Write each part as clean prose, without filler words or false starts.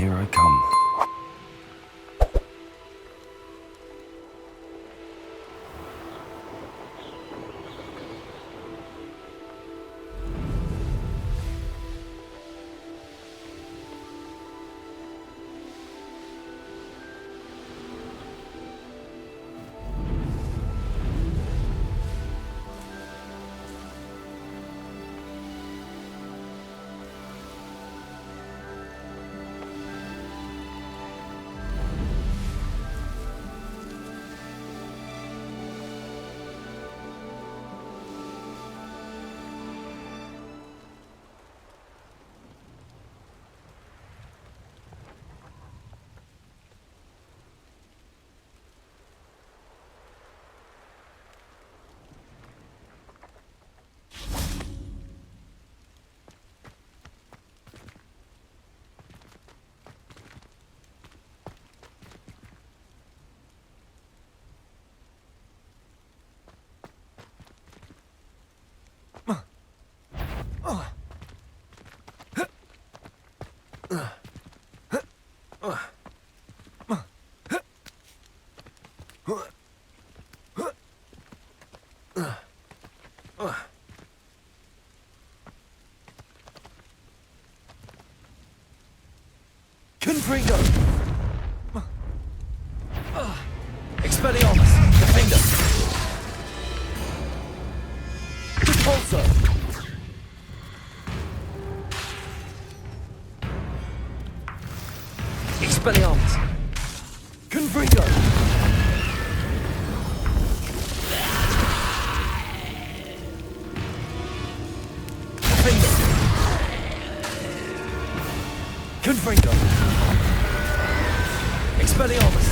Here I come. Confringo! Expelliarmus! Defender! Repulsor! Expelliarmus! Confringo! Defender! Confringo! Expelliarmus!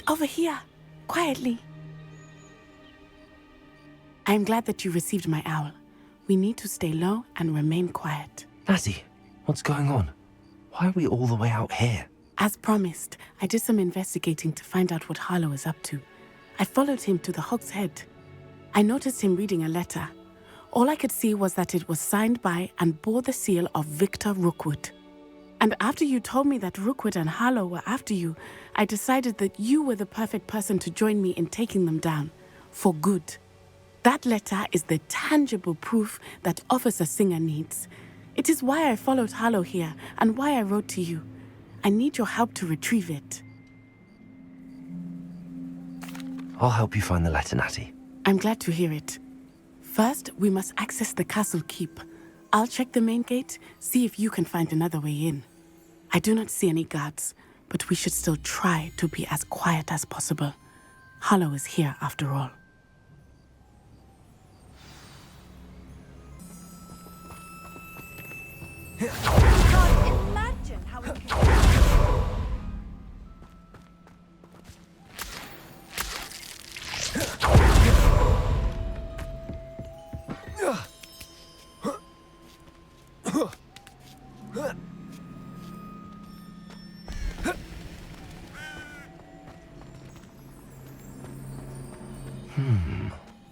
Over here, quietly. I'm glad that you received my owl. We need to stay low and remain quiet. Natty, what's going on? Why are we all the way out here? As promised, I did some investigating to find out what Harlow is up to. I followed him to the Hog's Head. I noticed him reading a letter. All I could see was that it was signed by and bore the seal of Victor Rookwood. And after you told me that Rookwood and Harlow were after you, I decided that you were the perfect person to join me in taking them down, for good. That letter is the tangible proof that Officer Singer needs. It is why I followed Harlow here and why I wrote to you. I need your help to retrieve it. I'll help you find the letter, Natty. I'm glad to hear it. First, we must access the castle keep. I'll check the main gate, see if you can find another way in. I do not see any guards, but we should still try to be as quiet as possible. Harlow is here after all. You can't imagine how it can...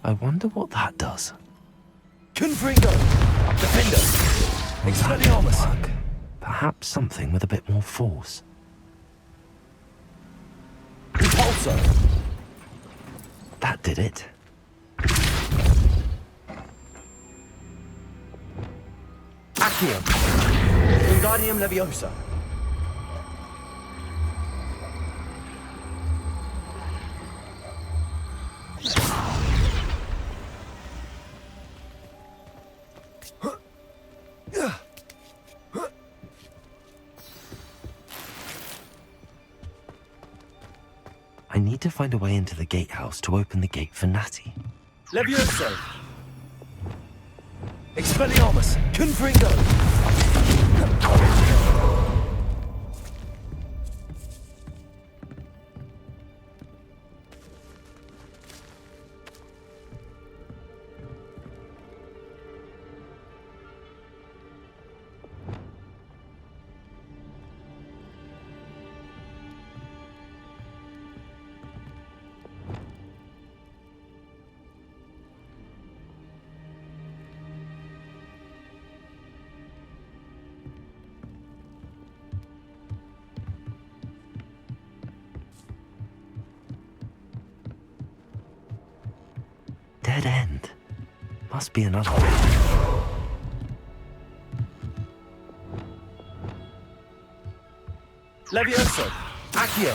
I wonder what that does. Confringo! Defender! Expelliarmus! Work. Perhaps something with a bit more force. Repulsor! That did it. Actium! Wingardium Leviosa! I need to find a way into the gatehouse to open the gate for Natty. Levioso! Expelliarmus! Confringo! Dead end. Must be another way. Levioso! Accio!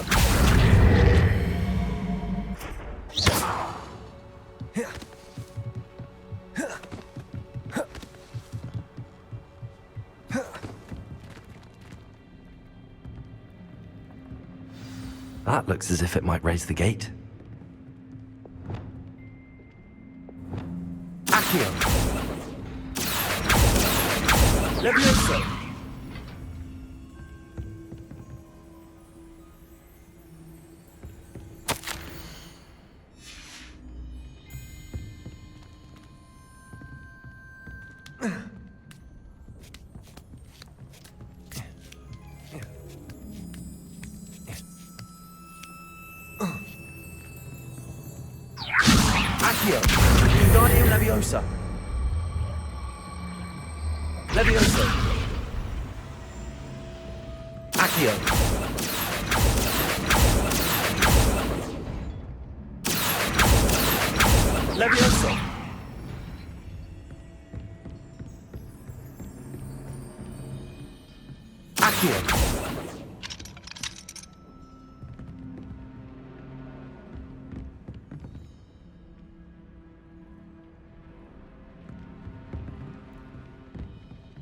That looks as if it might raise the gate. Accio! Levioso! Accio! Wingardium Leviosa! Levioso! Accio! Levioso! Accio!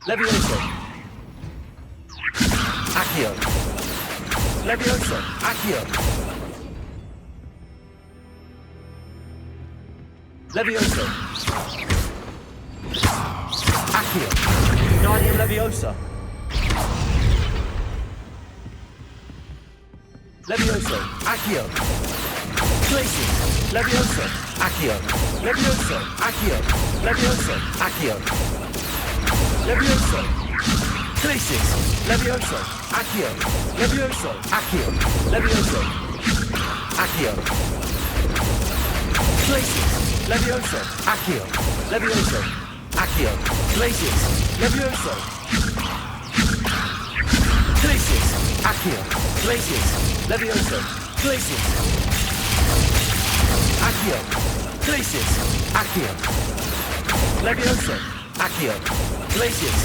Levioso! Accio! Levioso! Accio! Levioso! Accio! Wingardium Leviosa! Levioso! Accio! Glacius! Levioso! Accio! Levioso! Accio! Levioso! Accio! Levioso! Glacius! Levioso! Accio! Levioso! Accio! Levioso! Accio! Glacius! Levioso! Accio! Levioso! Accio! Glacius! Levioso! Glacius! Accio! Glacius! Levioso! Glacius! Accio! Glacius! Accio! Levioso! Accio! Glacius!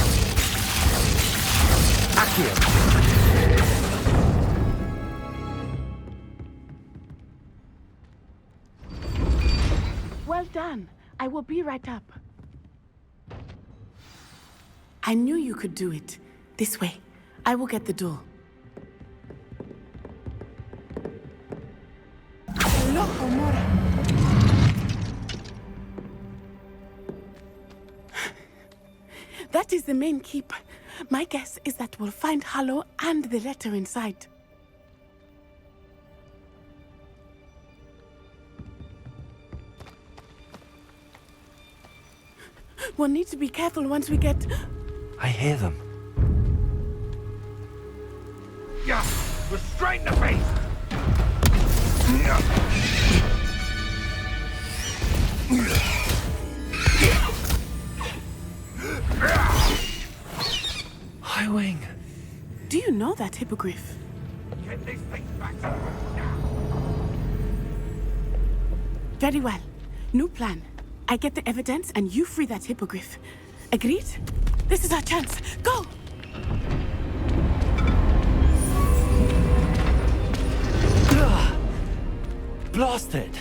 Accio! Well done. I will be right up. I knew you could do it. This way. I will get the door. Loco Mora. That is the main keep. My guess is that we'll find Hallow and the letter inside. We'll need to be careful once we get... I hear them. Yeah, restrain the beast! High Wing. Do you know that hippogriff? Get these things back to the room now. Very well. New plan. I get the evidence and you free that hippogriff. Agreed? This is our chance. Go! Blasted!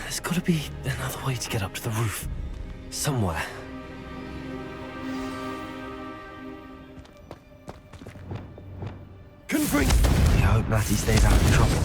There's gotta be another way to get up to the roof. Somewhere. Confringo! I hope Natty stays out of trouble.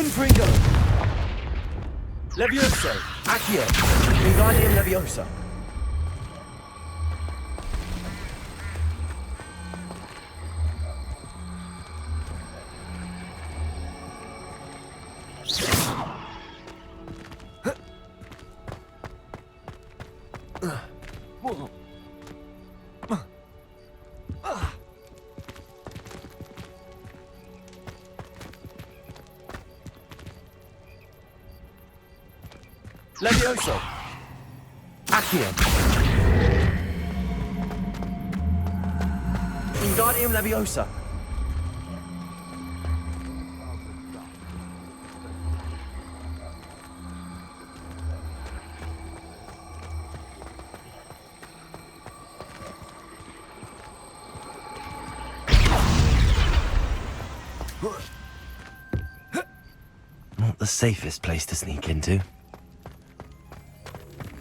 Confringo! Levioso! Accio! Wingardium Leviosa! Levioso! Accio! Wingardium Leviosa! Not the safest place to sneak into.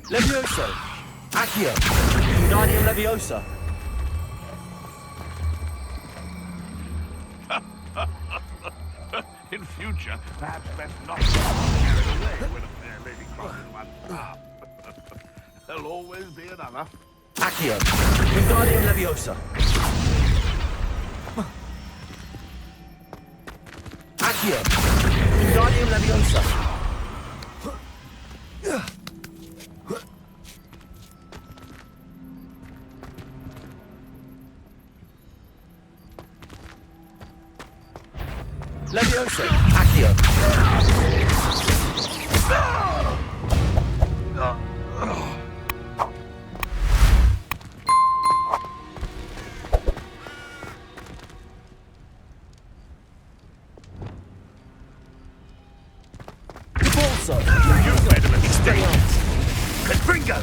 Levioso! Accio! Wingardium Leviosa! In future, perhaps best not to get carried away when a fair lady crosses one's path. There'll always be another. Accio! Wingardium Leviosa! Accio! Wingardium Leviosa! Levioso! Accio! Convulso! You've made a mistake. Confringo!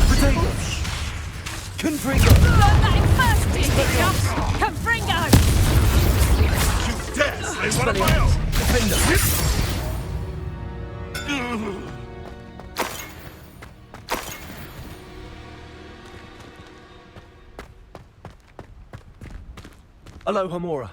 Potatoes! Confringo! Learn that in first, idiots! Confringo! You dare slay one of my own! Defender! Aloha Mora.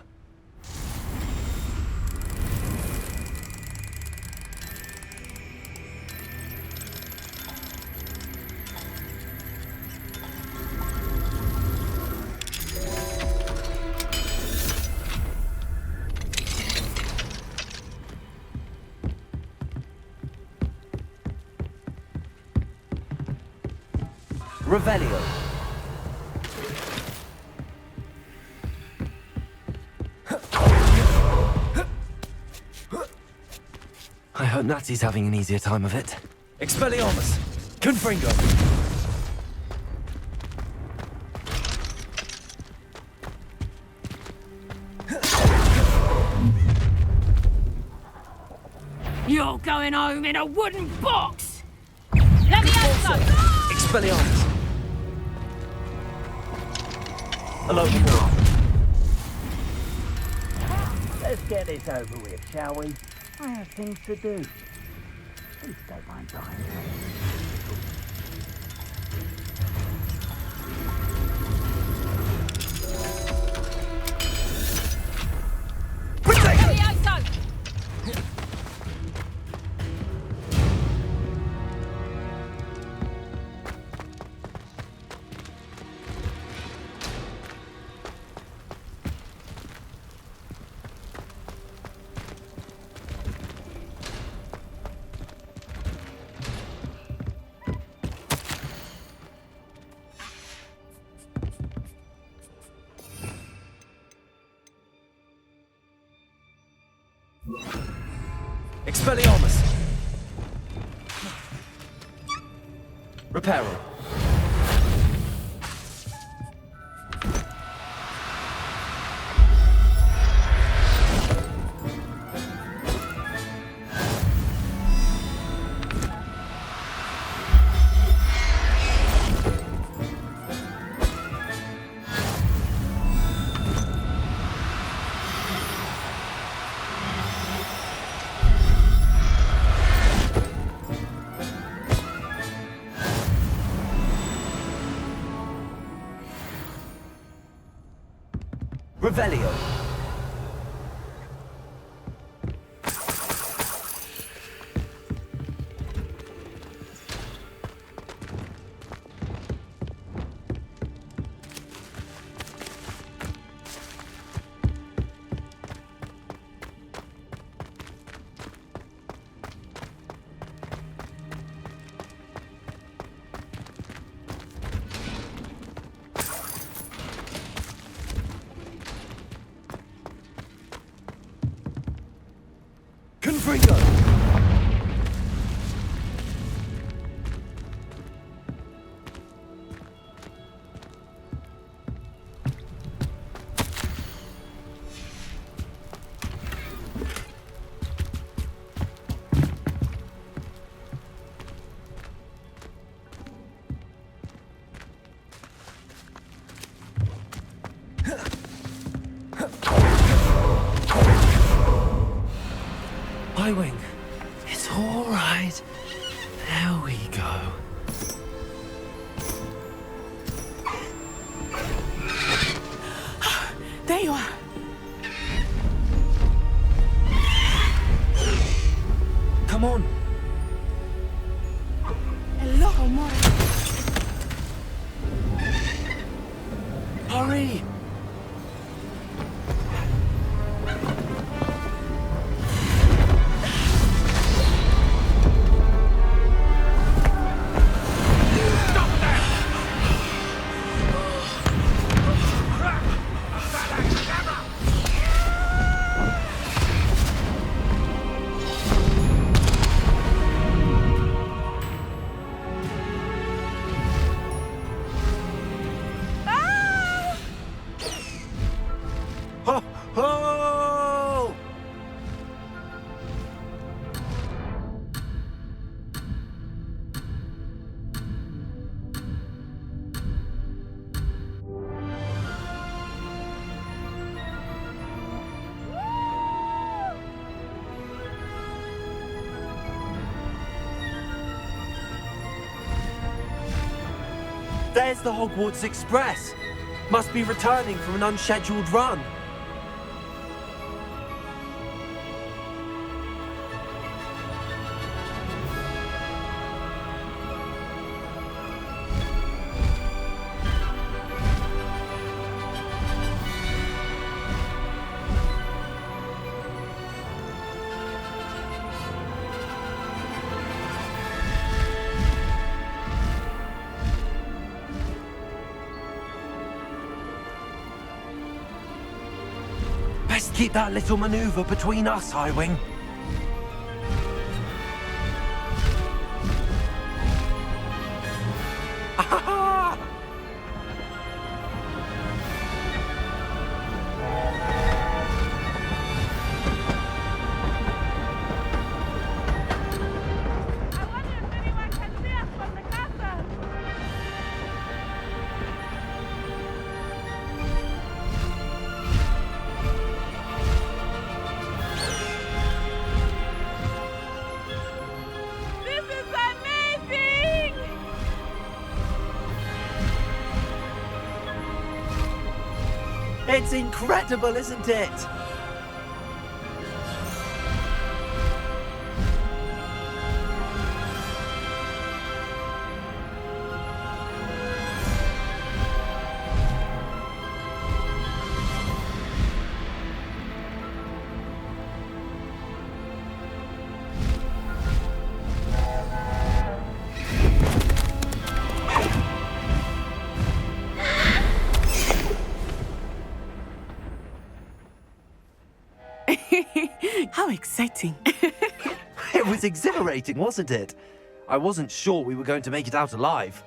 Revelio. I hope Natsy's having an easier time of it. Expelliarmus. Confringo. You're going home in a wooden box! Levioso! Expelliarmus. Aloha Mora. Let's get this over with, shall we? I have things to do. Please don't mind dying. Levioso! Expelliarmus. Reparo. Revelio. Confringo! Highwing, it's all right. There we go. There you are. Come on. Hello, amore. Hurry! Ho! Ho! There's the Hogwarts Express. Must be returning from an unscheduled run. Best keep that little maneuver between us, Highwing. Ah! This is amazing! It's incredible, isn't it? How exciting. It was exhilarating, wasn't it? I wasn't sure we were going to make it out alive.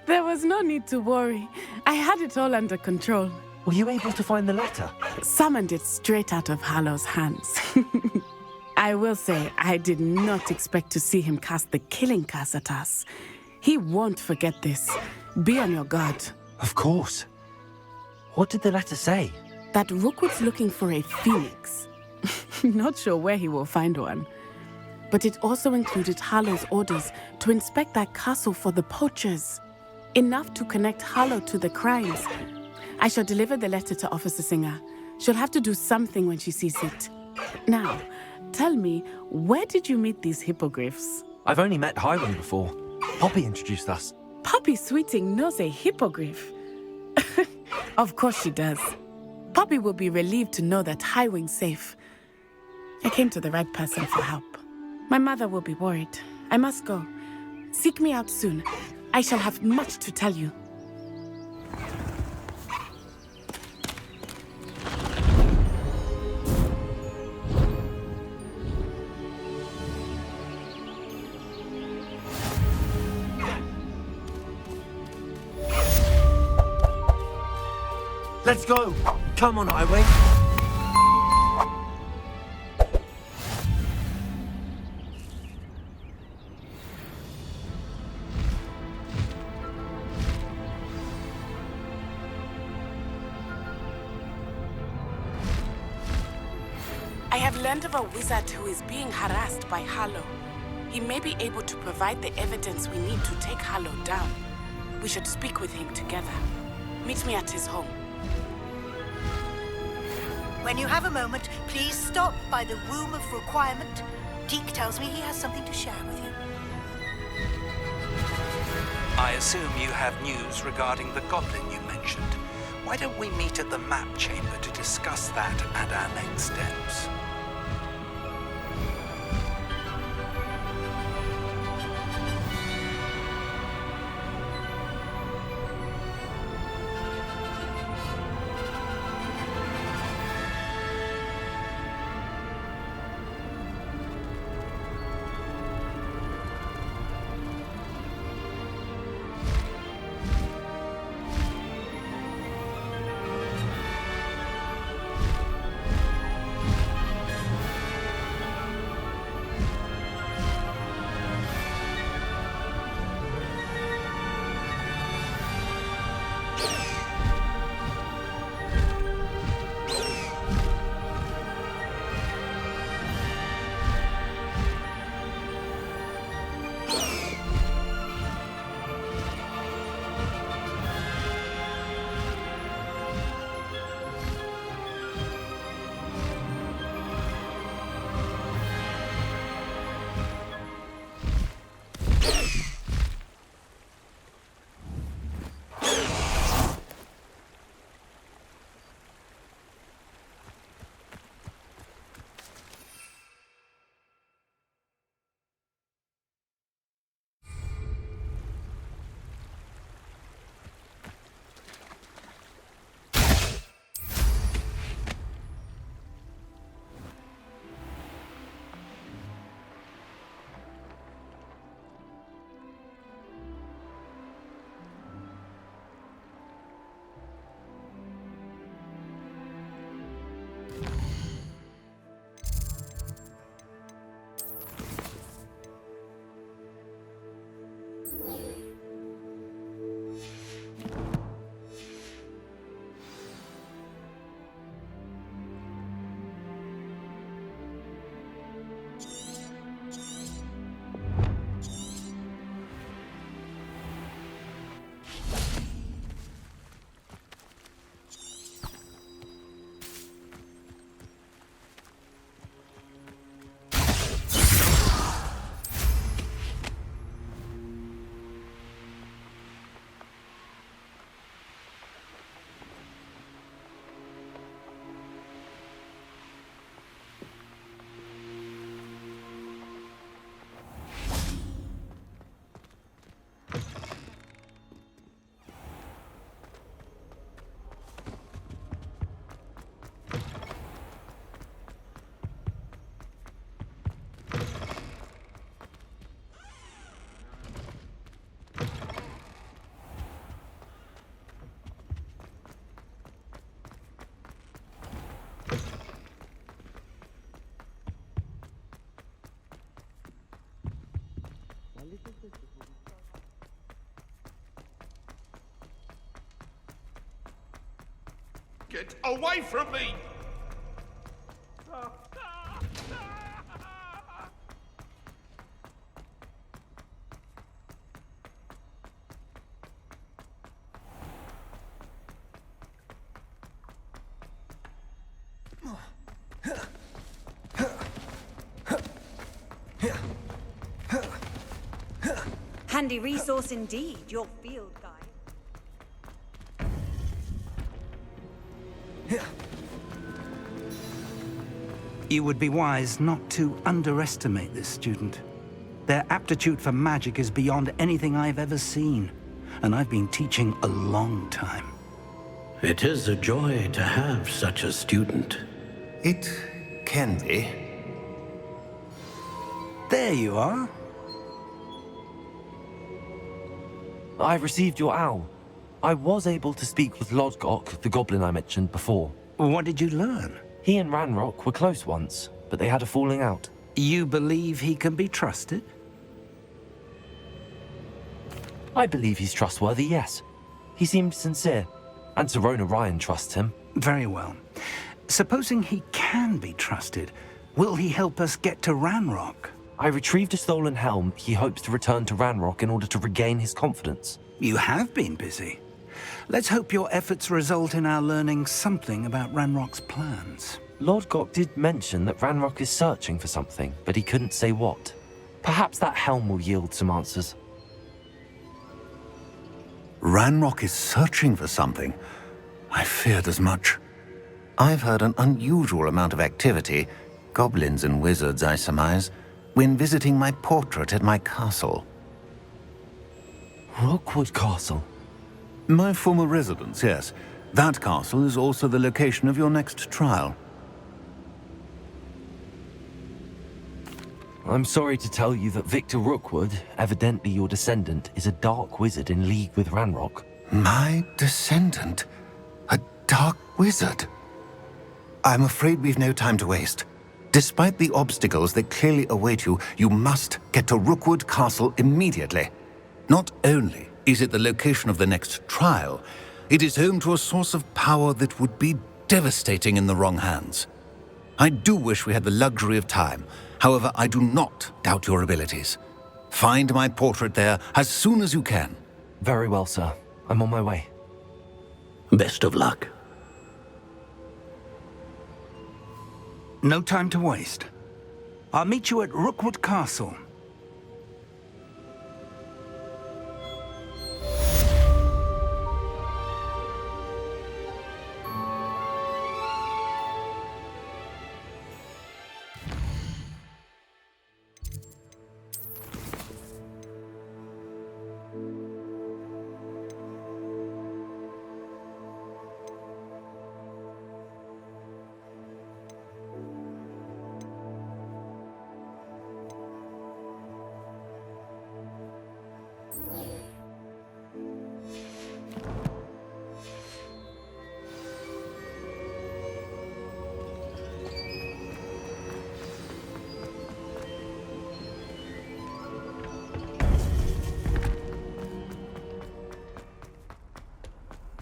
There was no need to worry. I had it all under control. Were you able to find the letter? Summoned it straight out of Hallow's hands. I will say, I did not expect to see him cast the killing curse at us. He won't forget this. Be on your guard. Of course. What did the letter say? That Rookwood's looking for a phoenix. Not sure where he will find one. But it also included Hallow's orders to inspect that castle for the poachers. Enough to connect Hallow to the crimes. I shall deliver the letter to Officer Singer. She'll have to do something when she sees it. Now, tell me, where did you meet these hippogriffs? I've only met Highwing before. Poppy introduced us. Poppy Sweeting knows a hippogriff. Of course she does. Poppy will be relieved to know that Highwing's safe. I came to the right person for help. My mother will be worried. I must go. Seek me out soon. I shall have much to tell you. Let's go! Come on, Highwing! I have learned of a wizard who is being harassed by Harlow. He may be able to provide the evidence we need to take Harlow down. We should speak with him together. Meet me at his home. When you have a moment, please stop by the Womb of Requirement. Deke tells me he has something to share with you. I assume you have news regarding the goblin you mentioned. Why don't we meet at the map chamber to discuss that and our next steps? Get away from me! Handy resource indeed, your field guide. You would be wise not to underestimate this student. Their aptitude for magic is beyond anything I've ever seen, and I've been teaching a long time. It is a joy to have such a student. It can be. There you are. I received your owl. I was able to speak with Lodgok, the goblin I mentioned before. What did you learn? He and Ranrock were close once, but they had a falling out. You believe he can be trusted? I believe he's trustworthy, yes. He seemed sincere, and Sirona Ryan trusts him. Very well. Supposing he can be trusted, will he help us get to Ranrock? I retrieved a stolen helm. He hopes to return to Ranrock in order to regain his confidence. You have been busy. Let's hope your efforts result in our learning something about Ranrock's plans. Lord Gok did mention that Ranrock is searching for something, but he couldn't say what. Perhaps that helm will yield some answers. Ranrock is searching for something. I feared as much. I've heard an unusual amount of activity, goblins and wizards, I surmise, when visiting my portrait at my castle. Rookwood Castle? My former residence, yes. That castle is also the location of your next trial. I'm sorry to tell you that Victor Rookwood, evidently your descendant, is a dark wizard in league with Ranrock. My descendant? A dark wizard? I'm afraid we've no time to waste. Despite the obstacles that clearly await you, you must get to Rookwood Castle immediately. Not only is it the location of the next trial, it is home to a source of power that would be devastating in the wrong hands. I do wish we had the luxury of time. However, I do not doubt your abilities. Find my portrait there as soon as you can. Very well, sir. I'm on my way. Best of luck. No time to waste. I'll meet you at Rookwood Castle.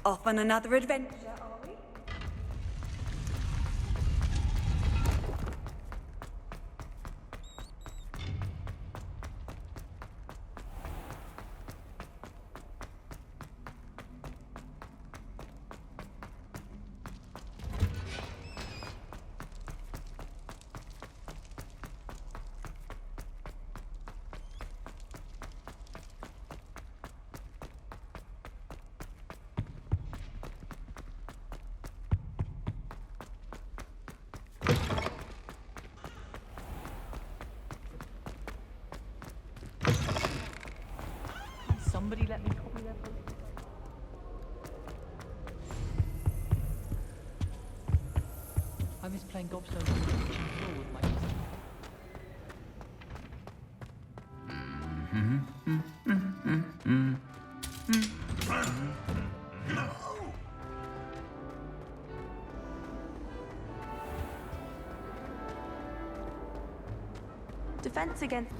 Off on another adventure, are we? Somebody let me copy that book. I miss playing gobstones on the kitchen floor with my Defense against...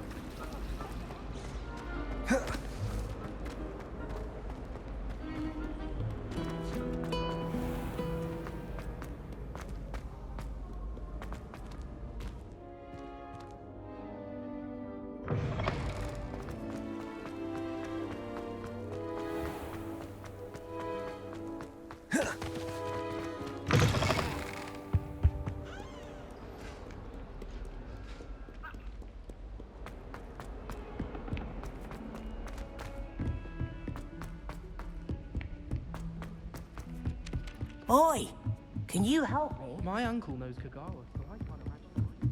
Oi! Can you help me? My uncle knows Kagawa, so I can't imagine why.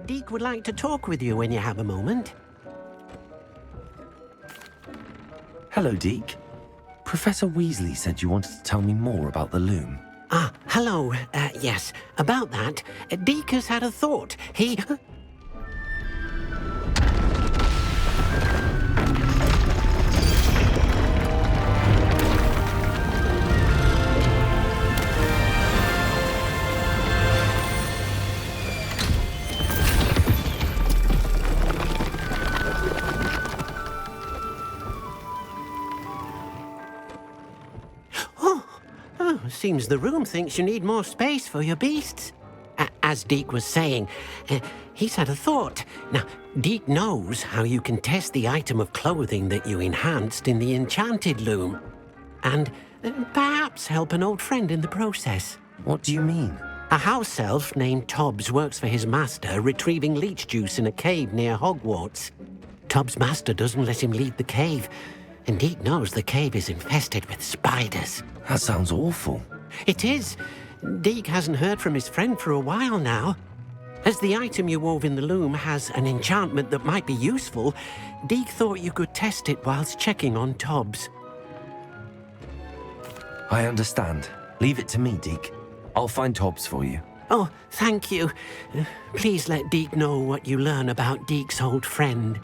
Deke would like to talk with you when you have a moment. Hello, Deke. Professor Weasley said you wanted to tell me more about the loom. Ah, hello. Yes, about that. Deke has had a thought. He... Seems the room thinks you need more space for your beasts. As Deke was saying, he's had a thought. Now, Deke knows how you can test the item of clothing that you enhanced in the enchanted loom. And perhaps help an old friend in the process. What do you mean? A house elf named Tobbs works for his master, retrieving leech juice in a cave near Hogwarts. Tobbs' master doesn't let him leave the cave. And Deke knows the cave is infested with spiders. That sounds awful. It is. Deke hasn't heard from his friend for a while now. As the item you wove in the loom has an enchantment that might be useful, Deke thought you could test it whilst checking on Tobbs. I understand. Leave it to me, Deke. I'll find Tobbs for you. Oh, thank you. Please let Deke know what you learn about Deke's old friend.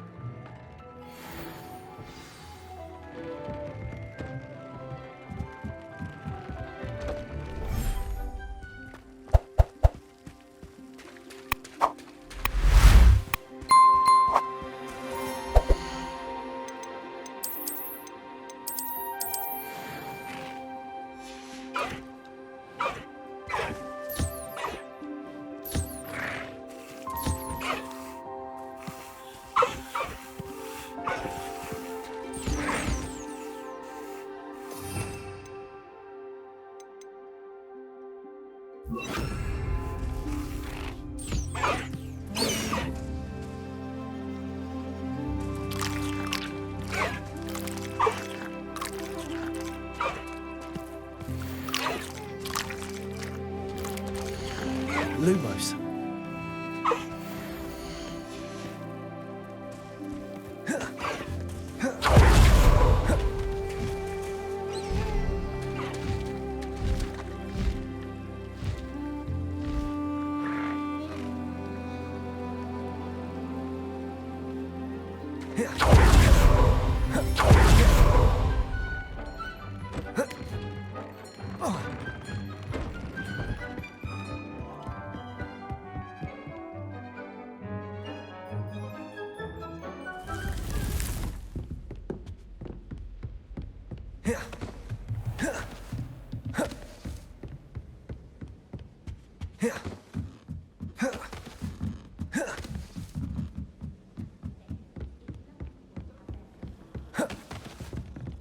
Lumos.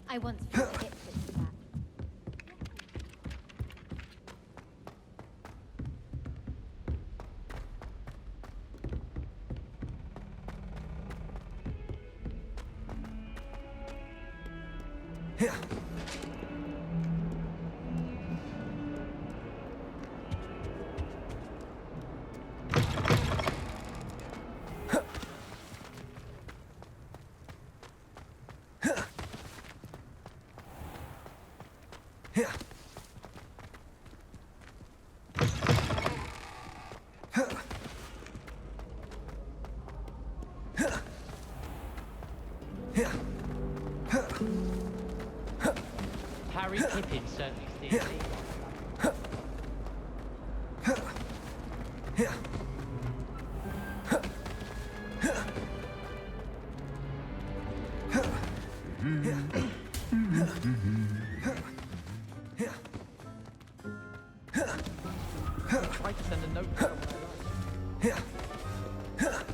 I once felt it with that. Harry Pippin certainly steals these. Try to send a note to someone I like.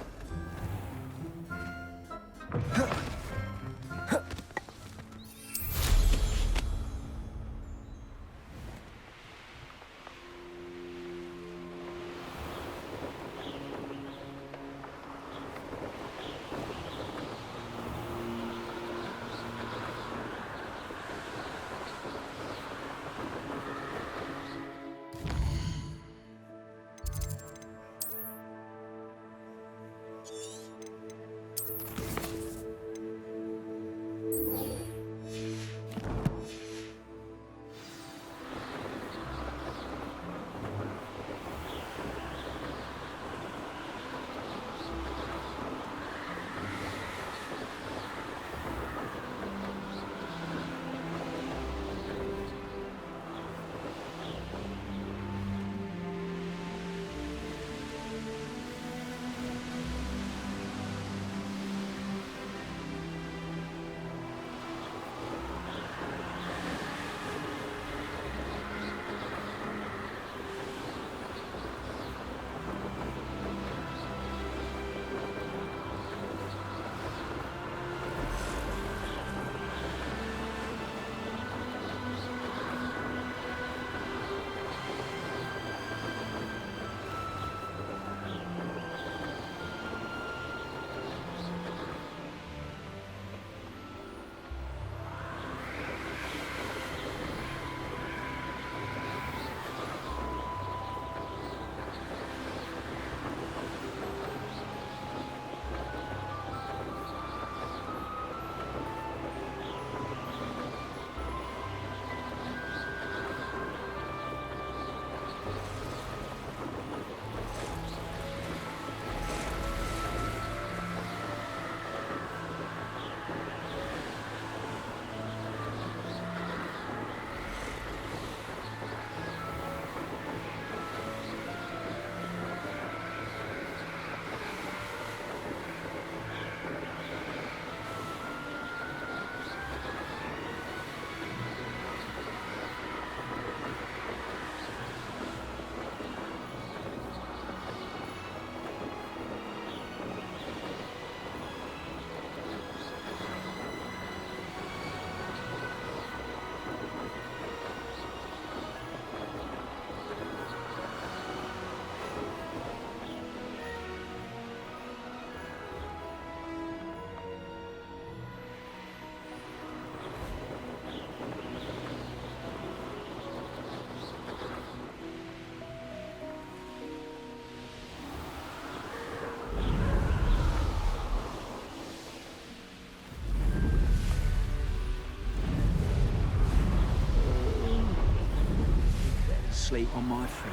Sleep on my feet,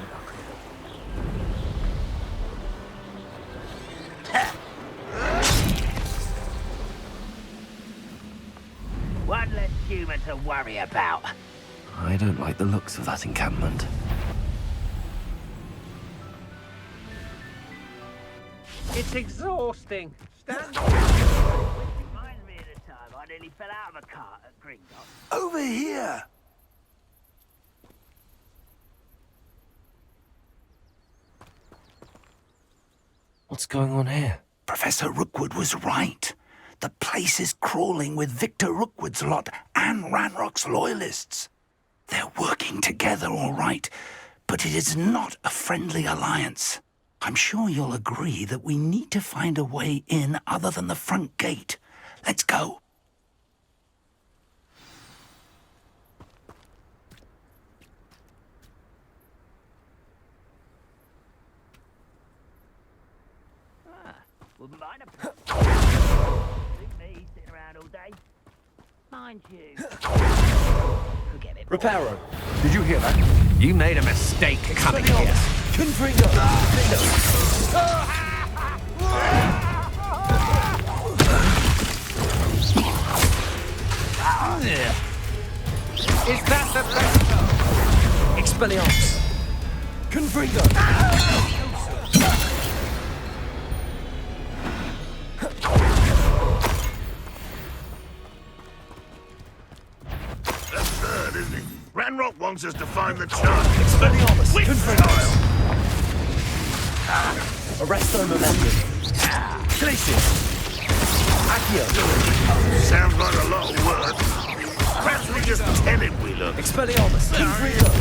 One less human to worry about. I don't like the looks of that encampment. It's exhausting. Stand up. Reminds me of the time I nearly fell out of a cart at Gringotts. Over here! What's going on here? Professor Rookwood was right. The place is crawling with Victor Rookwood's lot and Ranrock's loyalists. They're working together, all right, but it is not a friendly alliance. I'm sure you'll agree that we need to find a way in other than the front gate. Let's go. Wouldn't mind a suit me sitting around all day. Mind you. Forget it. Reparo, did you hear that? You made a mistake coming here. Confringo! Is that the place? Expelliarmus! Confringo! Ranrock wants us to find the child. Expelliarmus! Which child? Arresto momentum. Glacius! Accio! Sounds like a lot of words. Perhaps we just tell him we look. Expelliarmus! Confringo!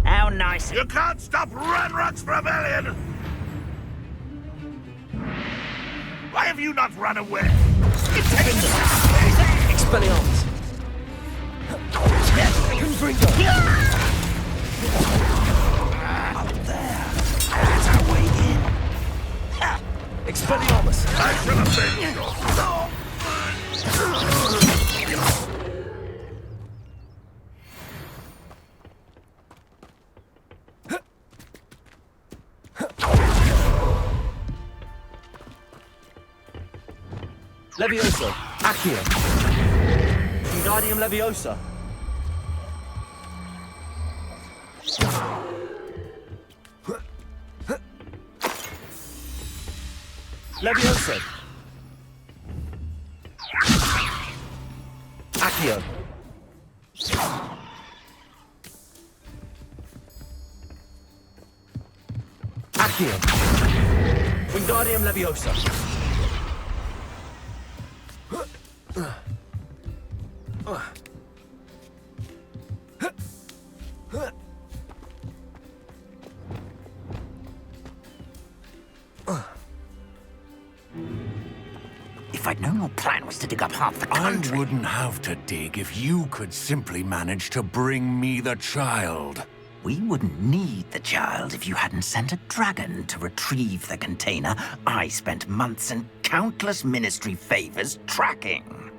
How nice. You can't stop Ranrock's rebellion! Why have you not run away? Expelliarmus! Confringo! There. That's our way in. Expelliarmus! I should have been. Leviosa! Accio! Wingardium Leviosa! Leviosa! Accio! Accio! Wingardium Leviosa! If I'd known your plan was to dig up half the country... I wouldn't have to dig if you could simply manage to bring me the child. We wouldn't need the child if you hadn't sent a dragon to retrieve the container I spent months and countless ministry favors tracking.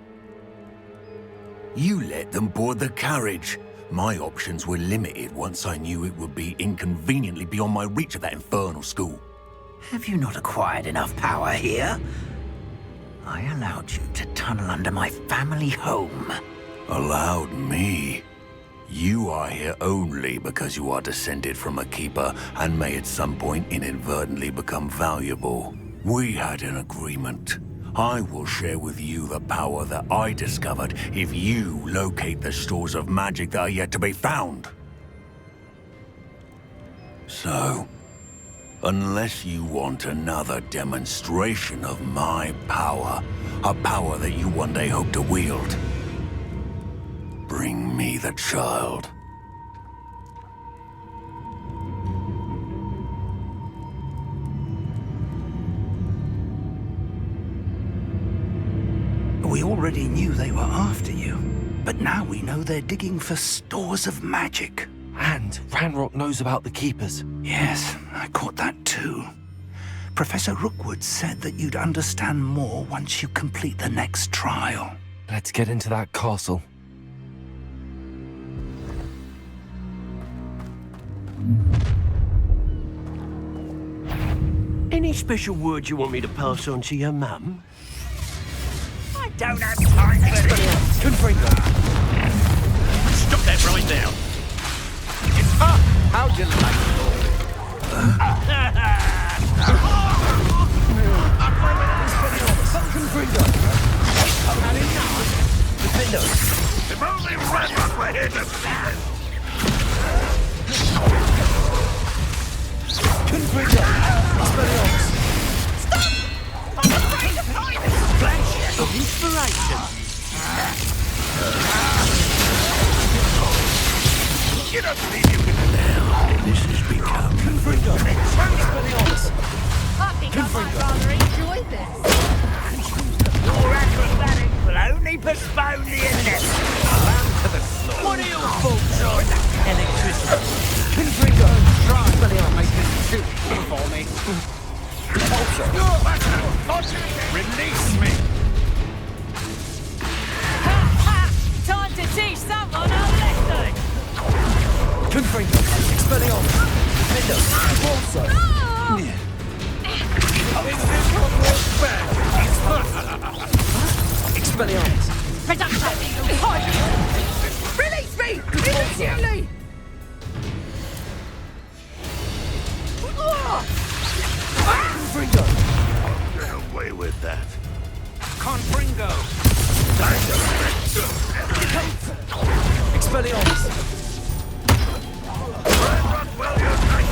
You let them board the carriage. My options were limited once I knew it would be inconveniently beyond my reach at that infernal school. Have you not acquired enough power here? I allowed you to tunnel under my family home. Allowed me? You are here only because you are descended from a keeper and may at some point inadvertently become valuable. We had an agreement. I will share with you the power that I discovered if you locate the stores of magic that are yet to be found. So, unless you want another demonstration of my power, a power that you one day hope to wield, bring me the child. We already knew they were after you, but now we know they're digging for stores of magic. And Ranrock knows about the Keepers. Yes, I caught that too. Professor Rookwood said that you'd understand more once you complete the next trial. Let's get into that castle. Any special words you want me to pass on to your mum? I don't have time for this. Confringo. Stop that right now. It's up! How'd you like Confringo. Had enough. Defendo. If only Ranrock were here to see this. Confringo. Expelliarmus. I'm afraid to find this splash. Of inspiration. You don't believe you can now. This has become Confringo. Expelliarmus. I think I might rather enjoy this. Your acrobatics will only postpone the inevitable. To the floor. What are your faults on? Electricity. Confringo. Try. Expelliarmus. Make this too for me. Release me. Time to teach someone a lesson. Confringo. Expelliarmus. Defendo. Also. Expelliarmus. Production. Release me immediately. Confringo. Get away with that. Confringo. Expelliarmus. Ranrock, well, you're nice.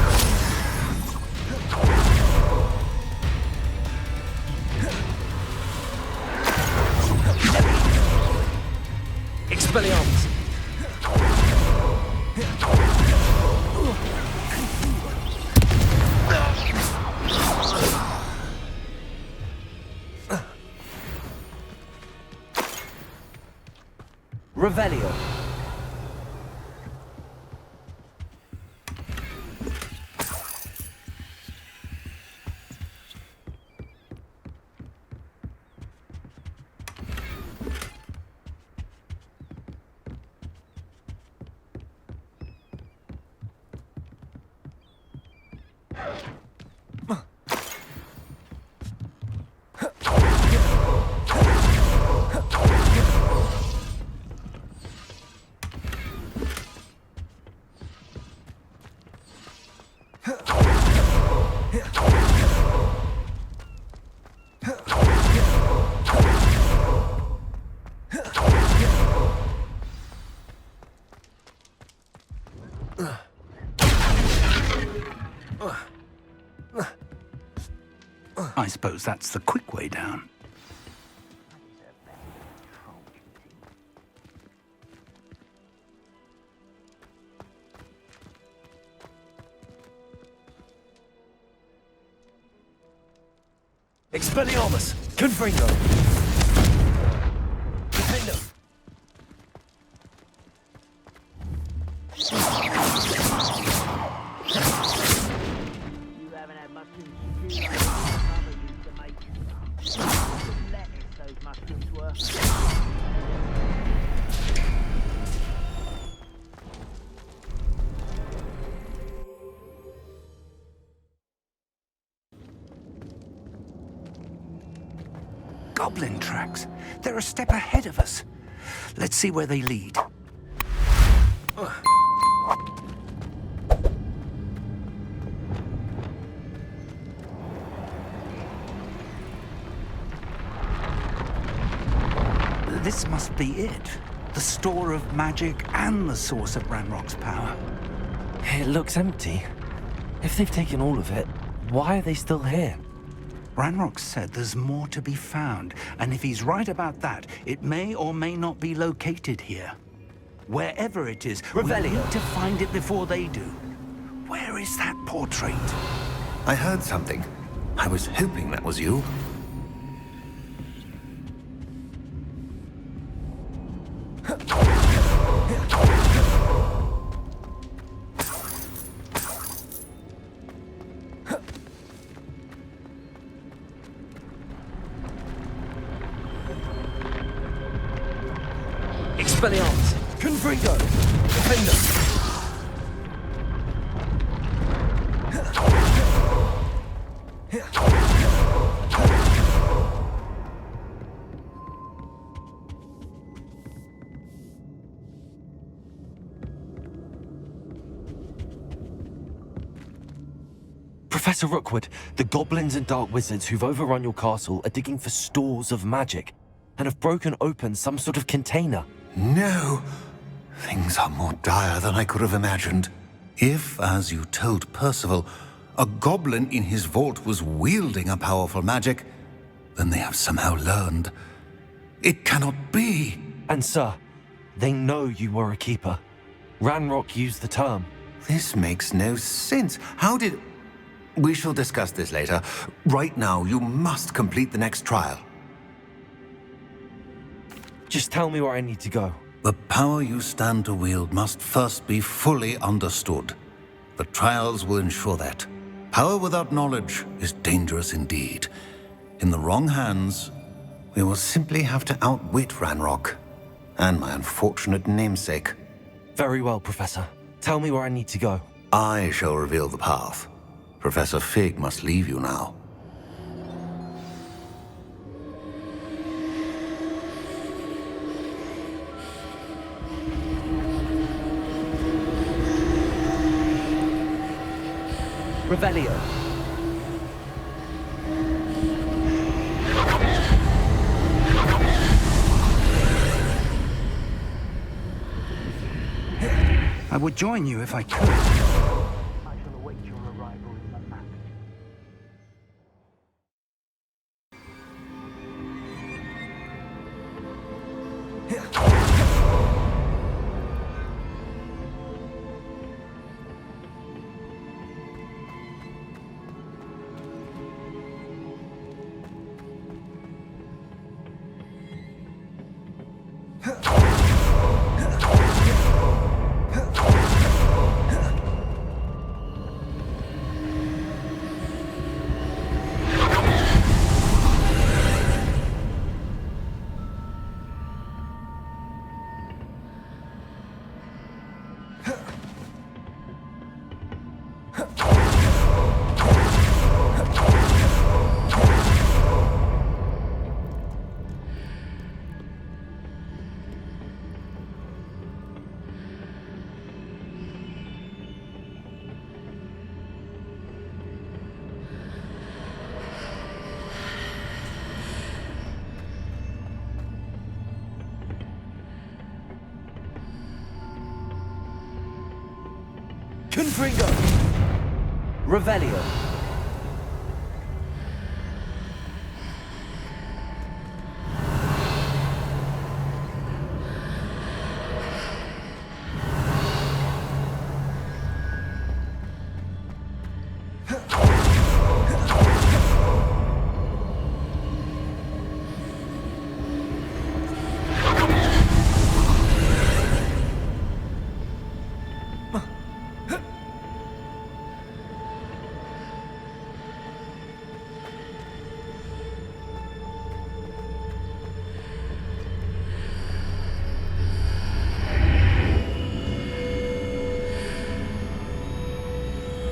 Expelliarmus. Revelio. I suppose that's the quick way down. Expelliarmus. Confringo. Defendo. You haven't had mushrooms to do like my mother used to make. Some lettuce those mushrooms were. Goblin tracks. They're a step ahead of us. Let's see where they lead. This must be it. The store of magic and the source of Ranrock's power. It looks empty. If they've taken all of it, why are they still here? Ranrock said there's more to be found, and if he's right about that, it may or may not be located here. Wherever it is, we need to find it before they do. Where is that portrait? I heard something. I was hoping that was you. Expelliarmus. Confringo. Defendo. Professor Rookwood, the goblins and dark wizards who've overrun your castle are digging for stores of magic and have broken open some sort of container. No! Things are more dire than I could have imagined. If, as you told Percival, a goblin in his vault was wielding a powerful magic, then they have somehow learned. It cannot be! And sir, they know you were a keeper. Ranrock used the term. This makes no sense. How did... We shall discuss this later. Right now, you must complete the next trial. Just tell me where I need to go. The power you stand to wield must first be fully understood. The trials will ensure that. Power without knowledge is dangerous indeed. In the wrong hands, we will simply have to outwit Ranrock and my unfortunate namesake. Very well, Professor. Tell me where I need to go. I shall reveal the path. Professor Fig must leave you now. Revelio. I would join you if I could. I shall await your arrival in the map. Confringo! Revelio.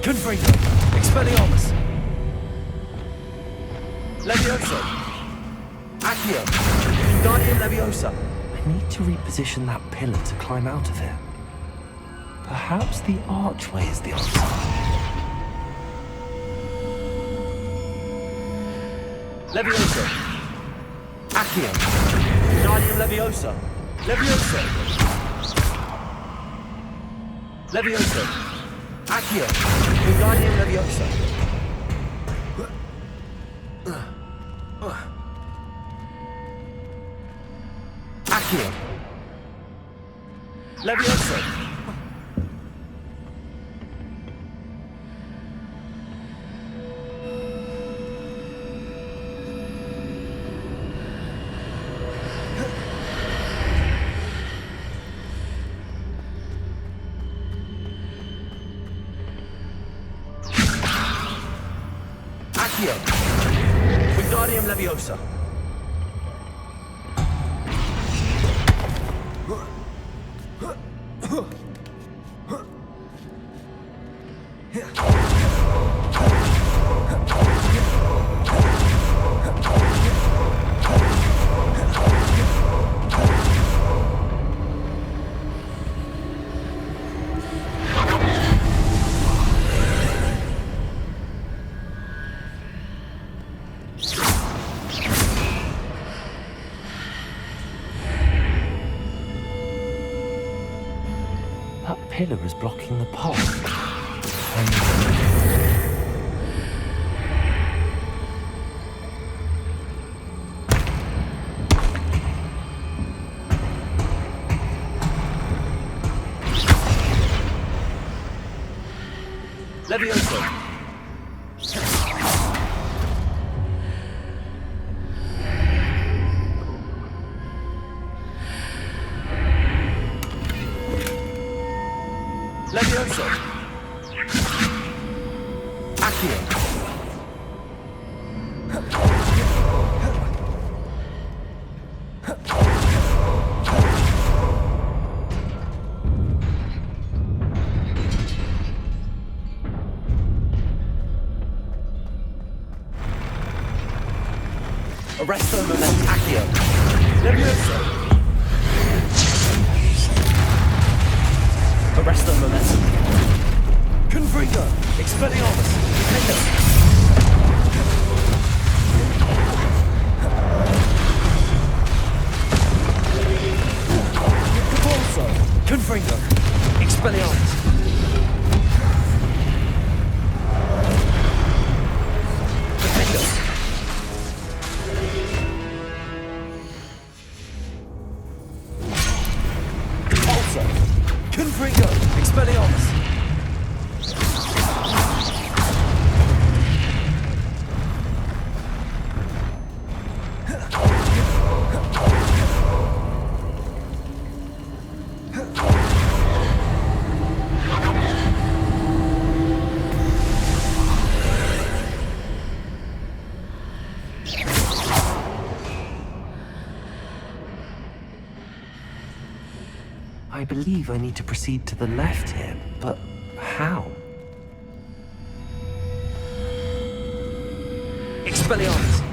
Confringo. Expelliarmus. Levioso. Accio. Guardian Leviosa. I need to reposition that pillar to climb out of here. Perhaps the archway is the answer. Levioso. Accio. Guardian Leviosa. Levioso. Levioso. Accio. Guardian Leviosa. Accio. Leviosa. Wingardium Leviosa. pillar is blocking the path. Levioso! Levioso! Accio! Arresto momentum Accio! Levioso! Arresto momentum. Confringo! Expelliarmus! Defender! Capulso! Confringo! Expelliarmus! Defender! Capulso! Confringo! Expelliarmus! I believe I need to proceed to the left here, but how? Expelliarmus!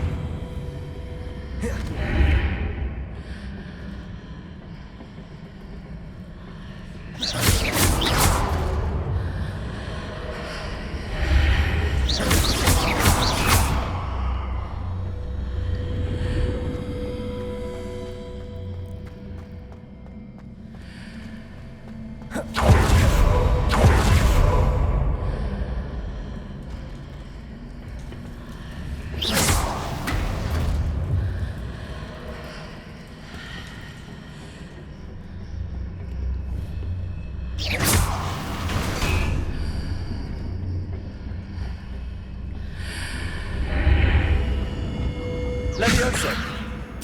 Levioso!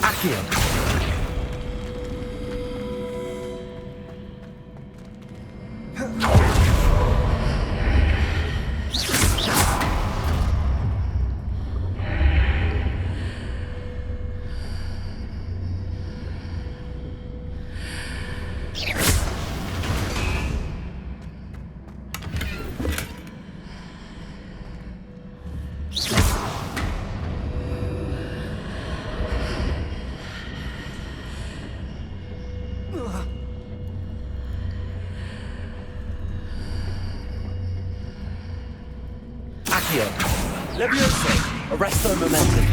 Accio! Accio! Levioso! Arresto momentum!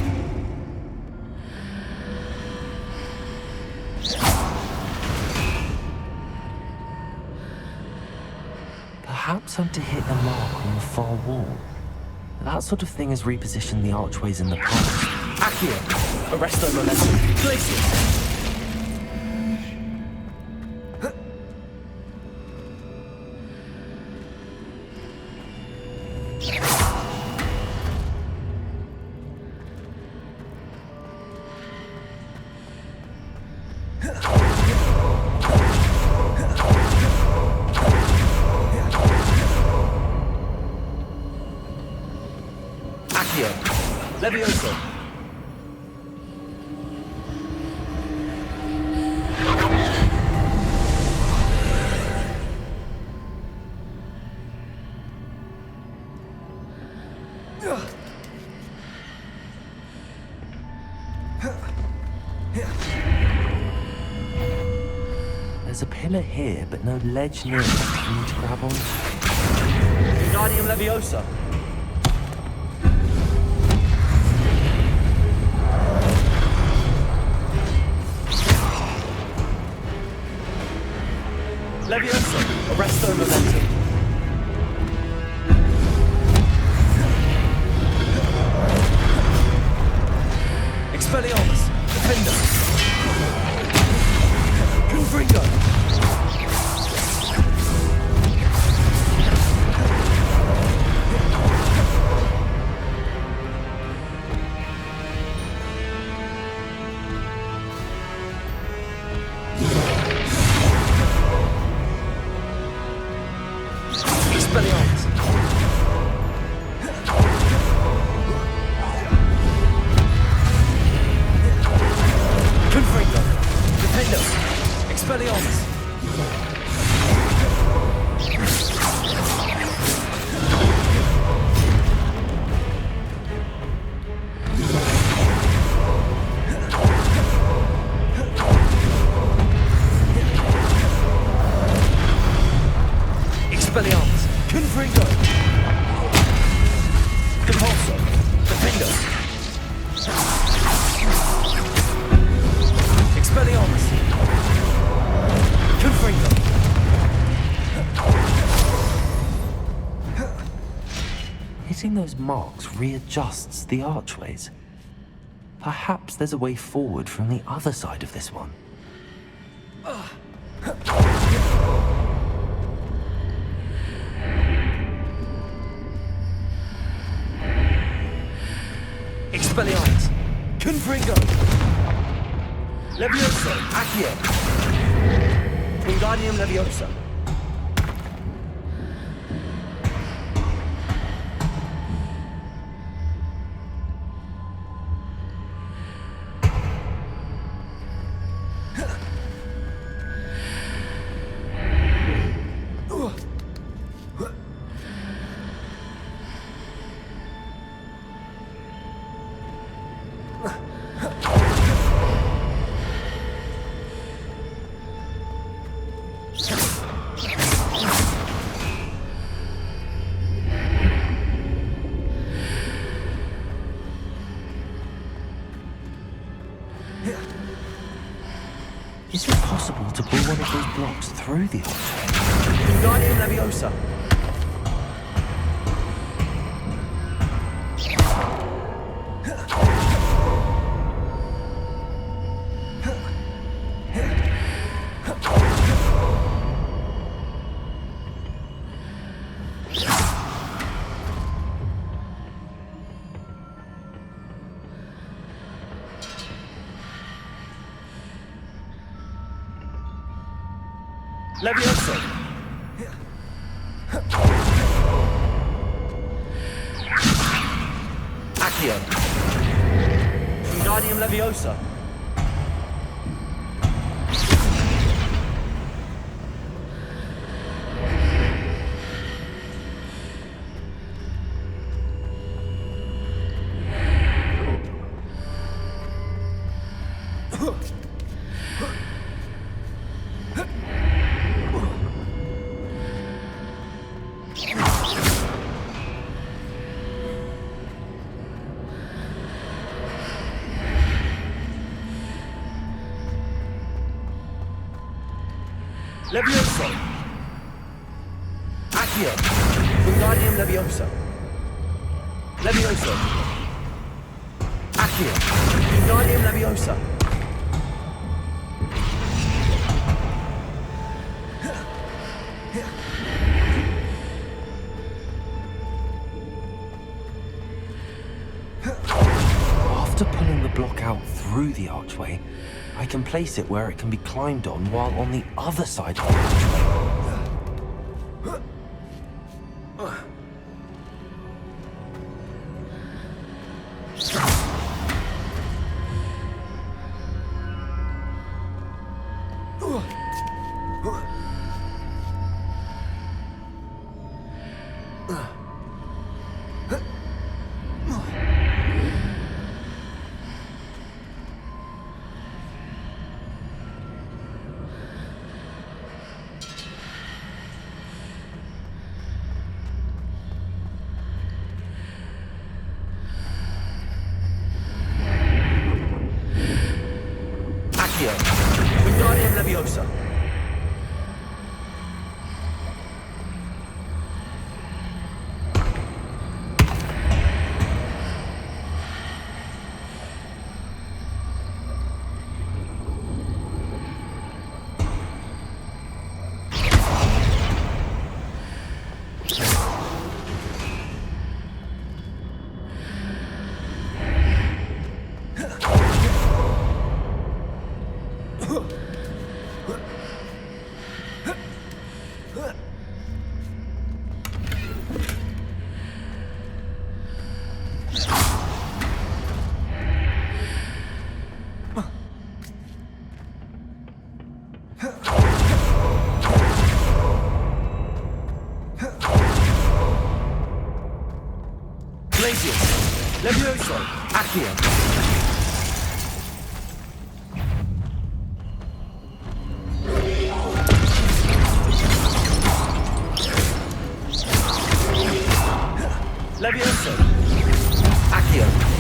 Perhaps I'm to hit a mark on the far wall. That sort of thing has repositioned the archways in the past. Accio! Arresto momentum! Glacius! Accio! Levioso! There's a pillar here, but no ledge near it for me to grab on. Wingardium Leviosa! Leviosa! Arresto momentum! Confringo! Expelliarmus! Confringo! Hitting those marks readjusts the archways. Perhaps there's a way forward from the other side of this one. Expelliarmus! Confringo! Levioso! Accio! Wingardium Leviosa! Is it possible to pull one of those blocks through the archway? Wingardium Leviosa! Levioso! Accio! Wingardium Leviosa! Levioso! Accio! Wingardium Leviosa! Levioso! Accio! Wingardium Leviosa! After pulling the block out through the archway, I can place it where it can be climbed on while on the other side of the archway. Wingardium Leviosa! Levioso! Accio! Levioso! Accio!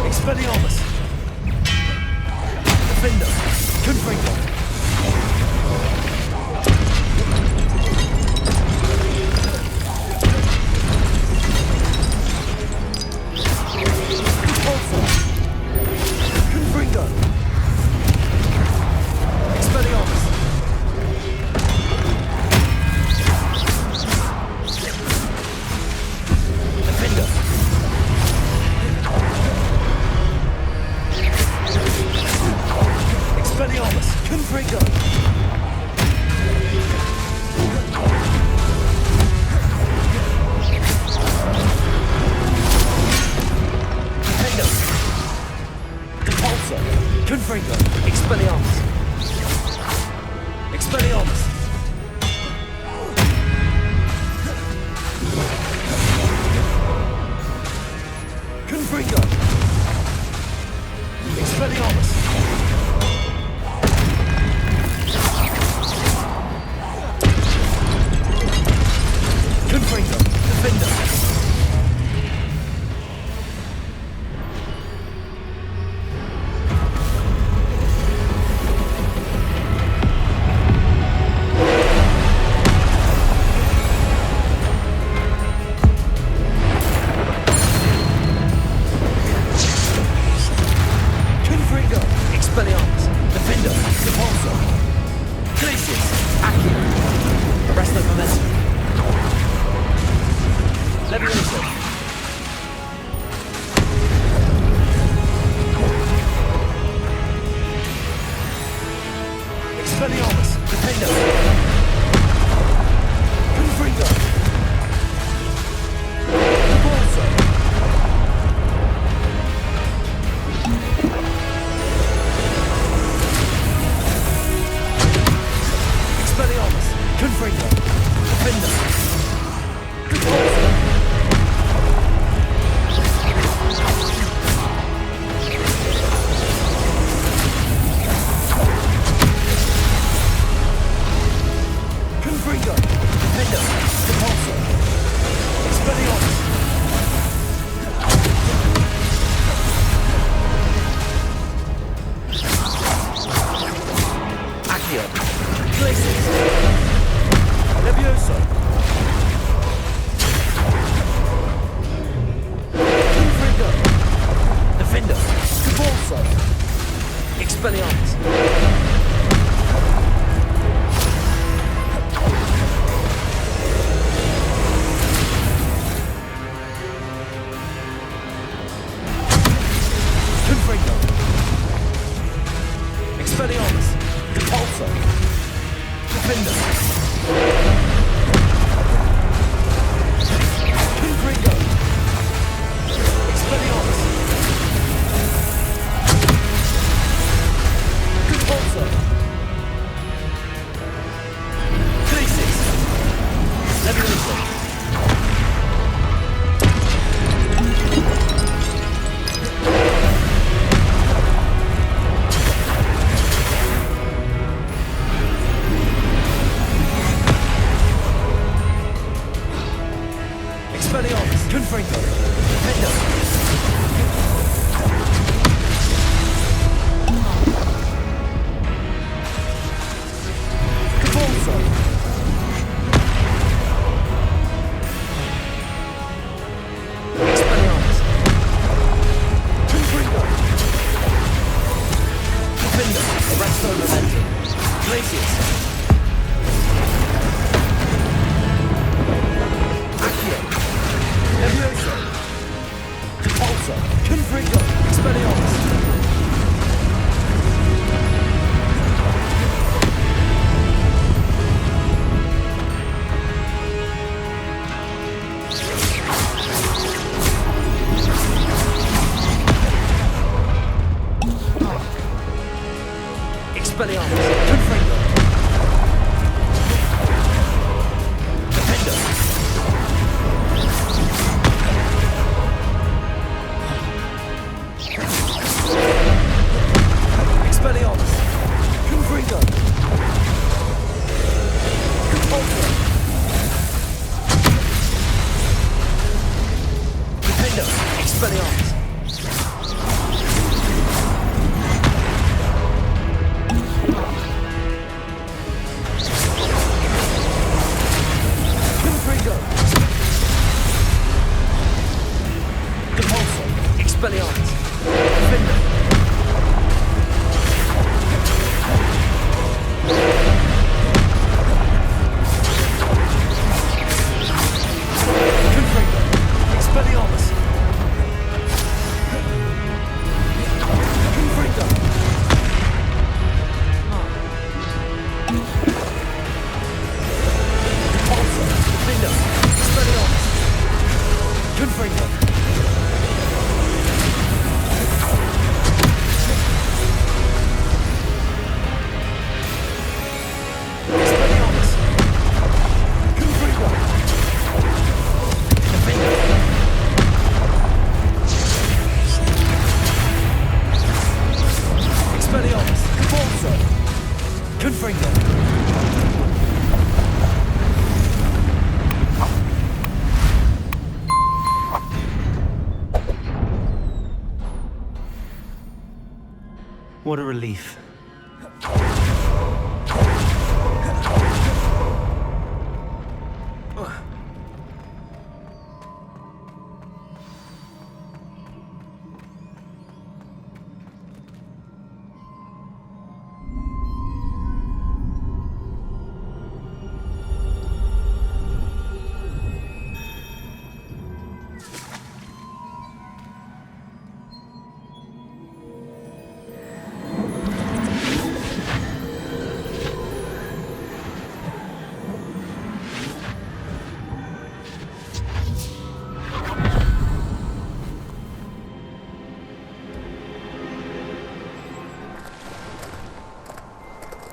Expelliarmus! Defender! Confringo! What a relief.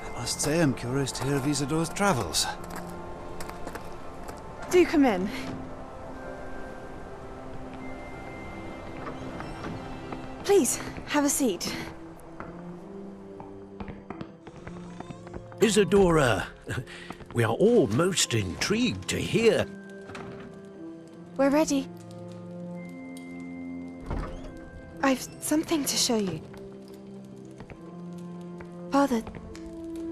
I must say I'm curious to hear of Isadore's travels. Do come in. Please, have a seat. Isadora, we are all most intrigued to hear. We're ready. I've something to show you. Father,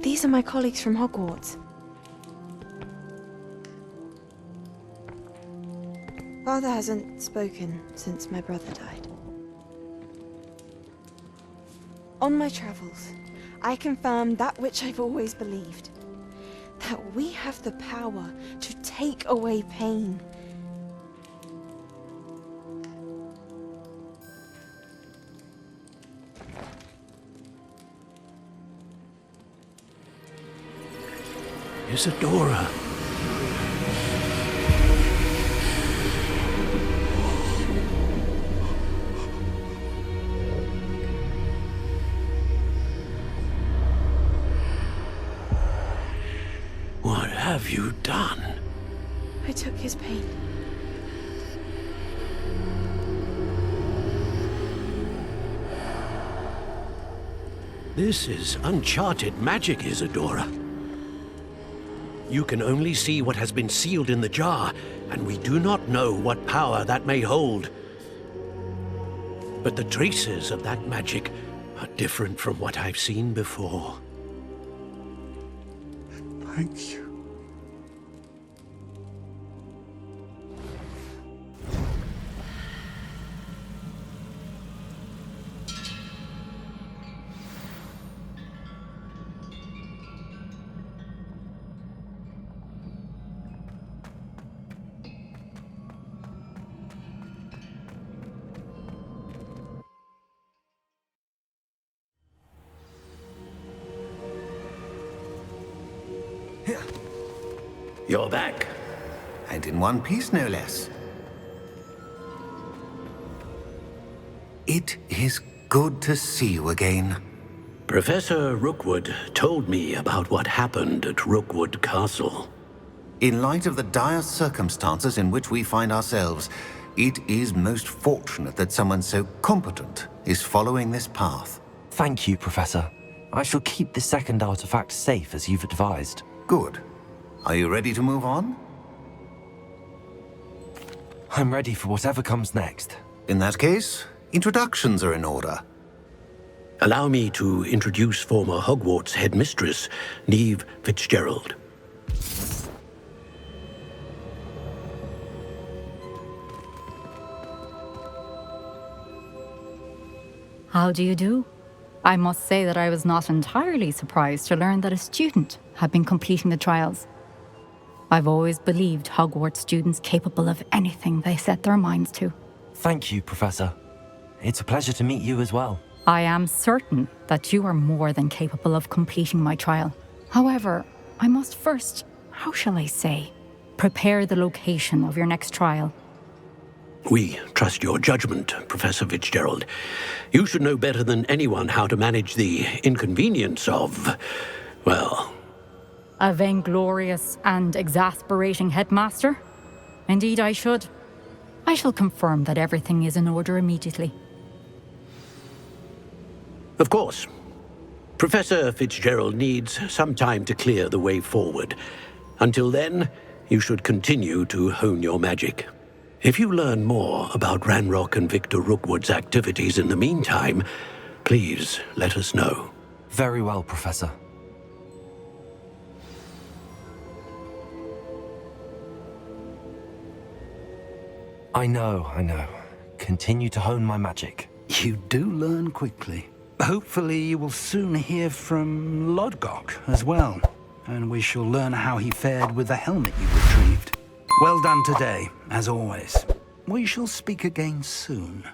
these are my colleagues from Hogwarts. Father hasn't spoken since my brother died. On my travels, I confirmed that which I've always believed. That we have the power to take away pain. Isadora. What have you done? I took his pain. This is uncharted magic, Isadora. You can only see what has been sealed in the jar, and we do not know what power that may hold. But the traces of that magic are different from what I've seen before. Thank you. You're back. And in one piece, no less. It is good to see you again. Professor Rookwood told me about what happened at Rookwood Castle. In light of the dire circumstances in which we find ourselves, it is most fortunate that someone so competent is following this path. Thank you, Professor. I shall keep the second artifact safe as you've advised. Good. Are you ready to move on? I'm ready for whatever comes next. In that case, introductions are in order. Allow me to introduce former Hogwarts headmistress, Neve Fitzgerald. How do you do? I must say that I was not entirely surprised to learn that a student had been completing the trials. I've always believed Hogwarts students capable of anything they set their minds to. Thank you, Professor. It's a pleasure to meet you as well. I am certain that you are more than capable of completing my trial. However, I must first, how shall I say, prepare the location of your next trial. We trust your judgment, Professor Fitzgerald. You should know better than anyone how to manage the inconvenience of, well... A vainglorious and exasperating headmaster? Indeed I should. I shall confirm that everything is in order immediately. Of course. Professor Fitzgerald needs some time to clear the way forward. Until then, you should continue to hone your magic. If you learn more about Ranrock and Victor Rookwood's activities in the meantime, Please, let us know. Very well, Professor. I know. Continue to hone my magic. You do learn quickly. Hopefully you will soon hear from Lodgok as well, and we shall learn how he fared with the helmet you retrieved. Well done today, as always. We shall speak again soon.